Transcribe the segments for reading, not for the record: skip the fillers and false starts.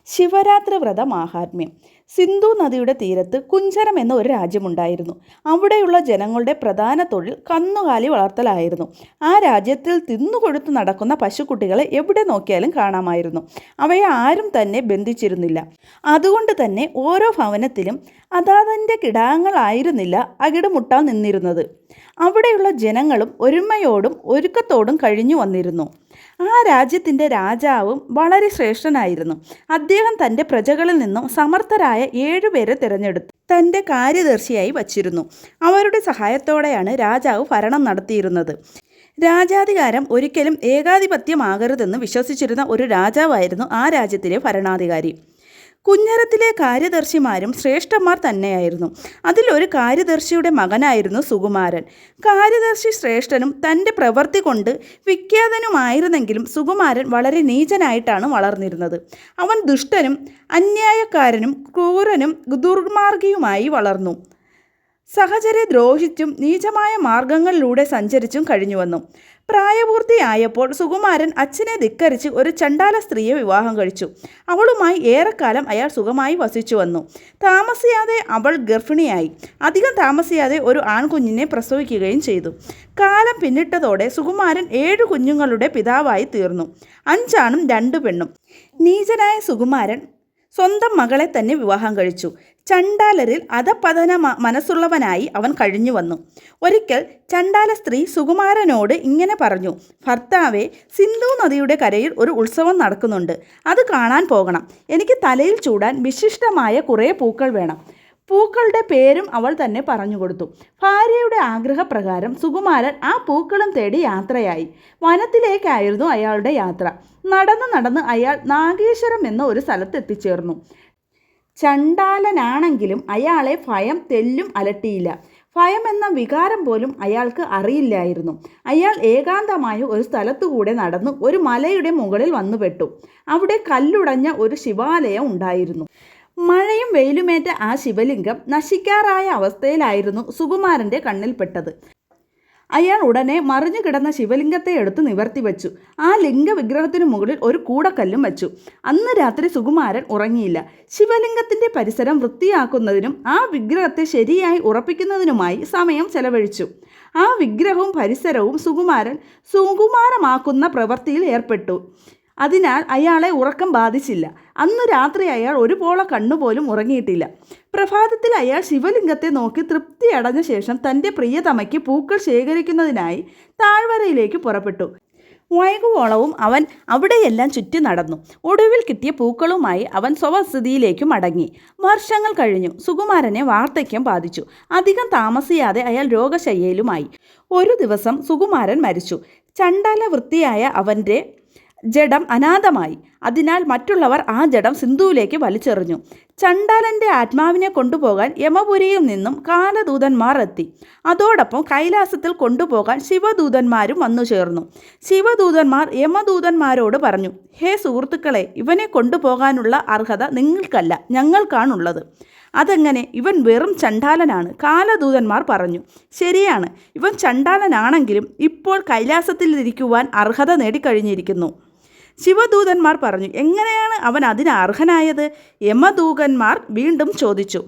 ശിവരാത്രി വ്രത മാഹാത്മ്യം. സിന്ധു നദിയുടെ തീരത്ത് കുഞ്ചരം എന്ന ഒരു രാജ്യമുണ്ടായിരുന്നു. അവിടെയുള്ള ജനങ്ങളുടെ പ്രധാന തൊഴിൽ കന്നുകാലി വളർത്തലായിരുന്നു. ആ രാജ്യത്തിൽ തിന്നുകൊടുത്ത് നടക്കുന്ന പശുക്കുട്ടികളെ എവിടെ നോക്കിയാലും കാണാമായിരുന്നു. അവയെ ആരും തന്നെ ബന്ധിച്ചിരുന്നില്ല. അതുകൊണ്ട് തന്നെ ഓരോ ഭവനത്തിലും അതാതിൻ്റെ കിടാങ്ങളായിരുന്നില്ല അകിടുമുട്ടാൻ നിന്നിരുന്നത്. അവിടെയുള്ള ജനങ്ങളും ഒരുമയോടും ഒരുക്കത്തോടും കഴിഞ്ഞു വന്നിരുന്നു. ആ രാജ്യത്തിൻ്റെ രാജാവും വളരെ ശ്രേഷ്ഠനായിരുന്നു. അദ്ദേഹം തൻ്റെ പ്രജകളിൽ നിന്നും സമർത്ഥരായ 7 പേരെ തിരഞ്ഞെടുത്തു തൻ്റെ കാര്യദർശിയായി വച്ചിരുന്നു. അവരുടെ സഹായത്തോടെയാണ് രാജാവ് ഭരണം നടത്തിയിരുന്നത്. രാജാധികാരം ഒരിക്കലും ഏകാധിപത്യമാകരുതെന്ന് വിശ്വസിച്ചിരുന്ന ഒരു രാജാവായിരുന്നു ആ രാജ്യത്തിലെ ഭരണാധികാരി. കുഞ്ഞരത്തിലെ കാര്യദർശിമാരും ശ്രേഷ്ഠന്മാർ തന്നെയായിരുന്നു. അതിലൊരു കാര്യദർശിയുടെ മകനായിരുന്നു സുകുമാരൻ. കാര്യദർശി ശ്രേഷ്ഠനും തൻ്റെ പ്രവൃത്തി കൊണ്ട് വിഖ്യാതനുമായിരുന്നെങ്കിലും സുകുമാരൻ വളരെ നീചനായിട്ടാണ് വളർന്നിരുന്നത്. അവൻ ദുഷ്ടനും അന്യായക്കാരനും ക്രൂരനും ദുർമാർഗിയുമായി വളർന്നു. സഹചരെ ദ്രോഹിച്ചും നീചമായ മാർഗങ്ങളിലൂടെ സഞ്ചരിച്ചും കഴിഞ്ഞുവന്നു. പ്രായപൂർത്തിയായപ്പോൾ സുകുമാരൻ അച്ഛനെ ധിക്കരിച്ച് ഒരു ചണ്ടാല സ്ത്രീയെ വിവാഹം കഴിച്ചു. അവളുമായി ഏറെക്കാലം അയാൾ സുഖമായി വസിച്ചു വന്നു. താമസിയാതെ അവൾ ഗർഭിണിയായി. അധികം താമസിയാതെ ഒരു ആൺകുഞ്ഞിനെ പ്രസവിക്കുകയും ചെയ്തു. കാലം പിന്നിട്ടതോടെ സുകുമാരൻ 7 കുഞ്ഞുങ്ങളുടെ പിതാവായി തീർന്നു. 5 ആണും 2 പെണ്ണും. നീചനായ സുകുമാരൻ സ്വന്തം മകളെ തന്നെ വിവാഹം കഴിച്ചു. ചണ്ടാലരിൽ അധപതന മനസ്സുള്ളവനായി അവൻ കഴിഞ്ഞു വന്നു. ഒരിക്കൽ ചണ്ടാല സ്ത്രീ സുകുമാരനോട് ഇങ്ങനെ പറഞ്ഞു: ഭർത്താവേ, സിന്ധു നദിയുടെ കരയിൽ ഒരു ഉത്സവം നടക്കുന്നുണ്ട്. അത് കാണാൻ പോകണം. എനിക്ക് തലയിൽ ചൂടാൻ വിശിഷ്ടമായ കുറേ പൂക്കൾ വേണം. പൂക്കളുടെ പേരും അവൾ തന്നെ പറഞ്ഞു കൊടുത്തു. ഭാര്യയുടെ ആഗ്രഹപ്രകാരം സുകുമാരൻ ആ പൂക്കളും തേടി യാത്രയായി. വനത്തിലേക്കായിരുന്നു അയാളുടെ യാത്ര. നടന്ന് അയാൾ നാഗേശ്വരം എന്ന ഒരു സ്ഥലത്ത് എത്തിച്ചേർന്നു. ചണ്ടാലനാണെങ്കിലും അയാളെ ഭയം തെല്ലും അലട്ടിയില്ല. ഭയം എന്ന വികാരം പോലും അയാൾക്ക് അറിയില്ലായിരുന്നു. അയാൾ ഏകാന്തമായ ഒരു സ്ഥലത്തുകൂടെ നടന്ന് ഒരു മലയുടെ മുകളിൽ വന്നുപെട്ടു. അവിടെ കല്ലുടഞ്ഞ ഒരു ശിവാലയം ഉണ്ടായിരുന്നു. മഴയും വെയിലുമേറ്റ ആ ശിവലിംഗം നശിക്കാറായ അവസ്ഥയിലായിരുന്നു സുകുമാരൻ്റെ കണ്ണിൽപ്പെട്ടത്. അയാൾ ഉടനെ മറിഞ്ഞു കിടന്ന ശിവലിംഗത്തെ എടുത്ത് നിവർത്തി വെച്ചു. ആ ലിംഗവിഗ്രഹത്തിനു മുകളിൽ ഒരു കൂടക്കല്ലും വെച്ചു. അന്ന് രാത്രി സുകുമാരൻ ഉറങ്ങിയില്ല. ശിവലിംഗത്തിൻ്റെ പരിസരം വൃത്തിയാക്കുന്നതിനും ആ വിഗ്രഹത്തെ ശരിയായി ഉറപ്പിക്കുന്നതിനുമായി സമയം ചെലവഴിച്ചു. ആ വിഗ്രഹവും പരിസരവും സുകുമാരൻ സുകുമാരമാക്കുന്ന പ്രവൃത്തിയിൽ ഏർപ്പെട്ടു. അതിനാൽ അയാളെ ഉറക്കം ബാധിച്ചില്ല. അന്ന് രാത്രി അയാൾ ഒരു പോള കണ്ണുപോലും ഉറങ്ങിയിട്ടില്ല. പ്രഭാതത്തിൽ അയാൾ ശിവലിംഗത്തെ നോക്കി തൃപ്തിയടഞ്ഞ ശേഷം തൻ്റെ പ്രിയതമയ്ക്ക് പൂക്കൾ ശേഖരിക്കുന്നതിനായി താഴ്വരയിലേക്ക് പുറപ്പെട്ടു. വൈകുവോളവും അവൻ അവിടെയെല്ലാം ചുറ്റി നടന്നു. ഒടുവിൽ കിട്ടിയ പൂക്കളുമായി അവൻ സ്വവസതിയിലേക്ക് മടങ്ങി. വർഷങ്ങൾ കഴിഞ്ഞു. സുകുമാരനെ വാർദ്ധക്യം ബാധിച്ചു. അധികം താമസിയാതെ അയാൾ രോഗശയ്യയിലുമായി. ഒരു ദിവസം സുകുമാരൻ മരിച്ചു. ചണ്ടാല വൃത്തിയായ അവൻ്റെ ജഡം അനാഥമായി. അതിനാൽ മറ്റുള്ളവർ ആ ജഡം സിന്ധുവിലേക്ക് വലിച്ചെറിഞ്ഞു. ചണ്ടാലൻ്റെ ആത്മാവിനെ കൊണ്ടുപോകാൻ യമപുരിയിൽ നിന്നും കാലദൂതന്മാർ എത്തി. അതോടൊപ്പം കൈലാസത്തിൽ കൊണ്ടുപോകാൻ ശിവദൂതന്മാരും വന്നു ചേർന്നു. ശിവദൂതന്മാർ യമദൂതന്മാരോട് പറഞ്ഞു: ഹേ സുഹൃത്തുക്കളെ, ഇവനെ കൊണ്ടുപോകാനുള്ള അർഹത നിങ്ങൾക്കല്ല, ഞങ്ങൾക്കാണുള്ളത്. അതെങ്ങനെ? ഇവൻ വെറും ചണ്ടാലനാണ്. കാലദൂതന്മാർ പറഞ്ഞു: ശരിയാണ്, ഇവൻ ചണ്ടാലനാണെങ്കിലും ഇപ്പോൾ കൈലാസത്തിലിരിക്കുവാൻ അർഹത നേടിക്കഴിഞ്ഞിരിക്കുന്നു. ശിവദൂതന്മാർ പറഞ്ഞു: എങ്ങനെയാണ് അവൻ അതിന് അർഹനായത്? യമദൂതന്മാർ വീണ്ടും ചോദിച്ചു.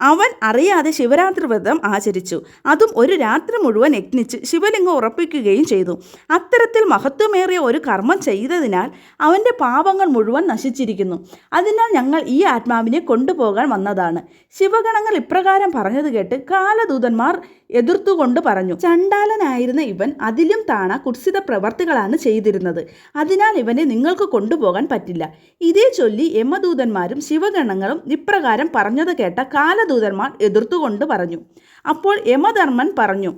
അവൻ അറിയാതെ ശിവരാത്രി വ്രതം ആചരിച്ചു. അതും ഒരു രാത്രി മുഴുവൻ യത്നിച്ച് ശിവലിംഗം ഉറപ്പിക്കുകയും ചെയ്തു. അത്തരത്തിൽ മഹത്വമേറിയ ഒരു കർമ്മം ചെയ്തതിനാൽ അവൻ്റെ പാപങ്ങൾ മുഴുവൻ നശിച്ചിരിക്കുന്നു. അതിനാൽ ഞങ്ങൾ ഈ ആത്മാവിനെ കൊണ്ടുപോകാൻ വന്നതാണ്. ശിവഗണങ്ങൾ ഇപ്രകാരം പറഞ്ഞത് കേട്ട് കാലദൂതന്മാർ എതിർത്തുകൊണ്ട് പറഞ്ഞു: ചണ്ടാലനായിരുന്ന ഇവൻ അതിലും താണ കുത്സിത പ്രവർത്തികളാണ് ചെയ്തിരുന്നത്. അതിനാൽ ഇവനെ നിങ്ങൾക്ക് കൊണ്ടുപോകാൻ പറ്റില്ല. ഇതേ ചൊല്ലി യമദൂതന്മാരും ശിവഗണങ്ങളും ഇപ്രകാരം പറഞ്ഞത് കേട്ട കാലദൂതന്മാർ എതിർത്തുകൊണ്ട് പറഞ്ഞു. അപ്പോൾ യമധർമ്മൻ പറഞ്ഞു: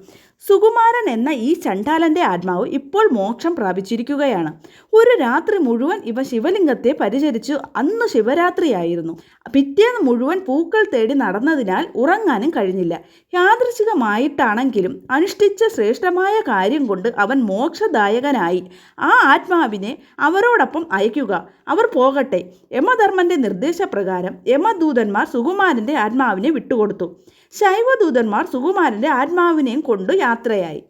സുകുമാരൻ എന്ന ഈ ചണ്ടാലൻ്റെ ആത്മാവ് ഇപ്പോൾ മോക്ഷം പ്രാപിച്ചിരിക്കുകയാണ്. ഒരു രാത്രി മുഴുവൻ ഇവ ശിവലിംഗത്തെ പരിചരിച്ചു. അന്ന് ശിവരാത്രിയായിരുന്നു. പിറ്റേന്ന് മുഴുവൻ പൂക്കൾ തേടി നടന്നതിനാൽ ഉറങ്ങാനും കഴിഞ്ഞില്ല. യാദൃച്ഛികമായിട്ടാണെങ്കിലും അനുഷ്ഠിച്ച ശ്രേഷ്ഠമായ കാര്യം കൊണ്ട് അവൻ മോക്ഷദായകനായി. ആ ആത്മാവിനെ അവരോടൊപ്പം അയക്കുക. അവർ പോകട്ടെ. യമധർമ്മൻ്റെ നിർദ്ദേശപ്രകാരം യമദൂതന്മാർ സുകുമാരൻ്റെ ആത്മാവിനെ വിട്ടുകൊടുത്തു. ശൈവദൂതന്മാർ സുകുമാരൻ്റെ ആത്മാവിനെയും കൊണ്ട് യാത്രയായി.